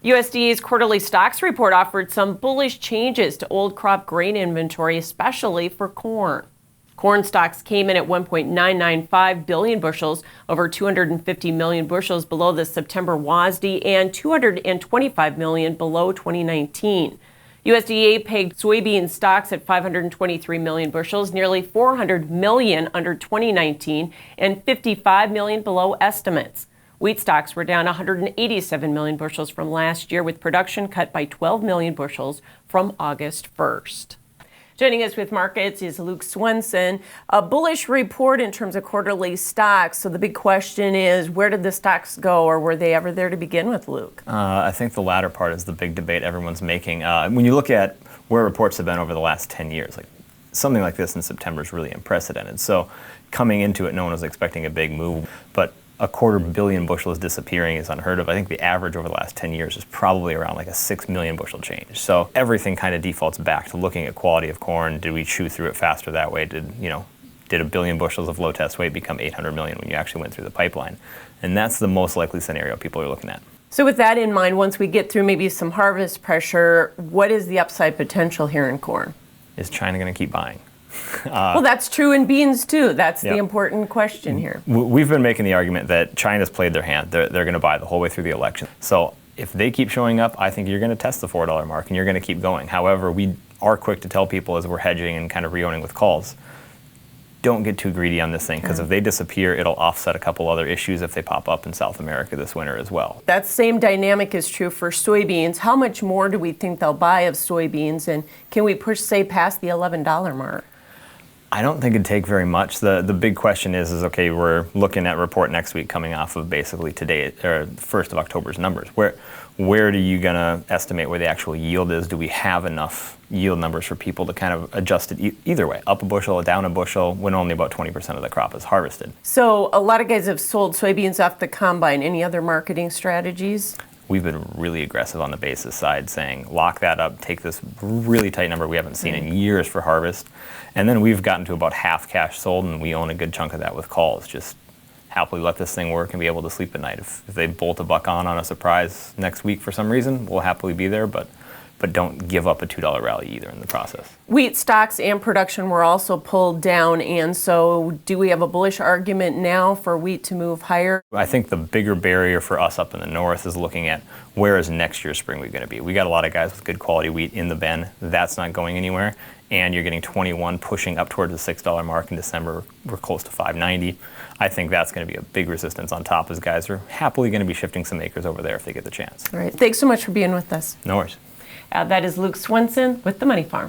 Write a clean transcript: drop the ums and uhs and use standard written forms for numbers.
USDA's quarterly stocks report offered some bullish changes to old crop grain inventory, especially for corn. Corn stocks came in at 1.995 billion bushels, over 250 million bushels below the September WASDE and 225 million below 2019. USDA pegged soybean stocks at 523 million bushels, nearly 400 million under 2019 and 55 million below estimates. Wheat stocks were down 187 million bushels from last year, with production cut by 12 million bushels from August 1st. Joining us with markets is Luke Swenson. A bullish report in terms of quarterly stocks. So the big question is, where did the stocks go, or were they ever there to begin with, Luke? I think the latter part is the big debate everyone's making. When you look at where reports have been over the last 10 years, like something like this in September is really unprecedented. So coming into it, no one was expecting a big move, but a 250 million bushels disappearing is unheard of. I think the average over the last 10 years is probably around like a 6 million bushel change. So everything kind of defaults back to looking at quality of corn. Did we chew through it faster that way? Did a billion bushels of low test weight become 800 million when you actually went through the pipeline? And that's the most likely scenario people are looking at. So with that in mind, once we get through maybe some harvest pressure, what is the upside potential here in corn? Is China going to keep buying? Well, that's true in beans too. That's the important question here. We've been making the argument that China's played their hand. They're going to buy the whole way through the election. So if they keep showing up, I think you're going to test the $4 mark and you're going to keep going. However, we are quick to tell people as we're hedging and kind of re-owning with calls, don't get too greedy on this thing, because if they disappear, it'll offset a couple other issues if they pop up in South America this winter as well. That same dynamic is true for soybeans. How much more do we think they'll buy of soybeans, and can we push, say, past the $11 mark? I don't think it'd take very much. The big question is okay, we're looking at a report next week coming off of basically today, or 1st of October's numbers. Where are you going to estimate where the actual yield is? Do we have enough yield numbers for people to kind of adjust it either way, up a bushel, down a bushel, when only about 20% of the crop is harvested? So a lot of guys have sold soybeans off the combine. Any other marketing strategies? We've been really aggressive on the basis side, saying lock that up, take this really tight number we haven't seen in years for harvest. And then we've gotten to about half cash sold, and we own a good chunk of that with calls. Just happily let this thing work and be able to sleep at night. If they bolt a buck on a surprise next week for some reason, we'll happily be there, but don't give up a $2 rally either in the process. Wheat stocks and production were also pulled down, and so do we have a bullish argument now for wheat to move higher? I think the bigger barrier for us up in the north is looking at where is next year's spring wheat going to be. We got a lot of guys with good quality wheat in the bin. That's not going anywhere, and you're getting 21 pushing up towards the $6 mark in December. We're close to 590. I think that's going to be a big resistance on top, as guys are happily going to be shifting some acres over there if they get the chance. All right. Thanks so much for being with us. No worries. That is Luke Swenson with the Money Farm.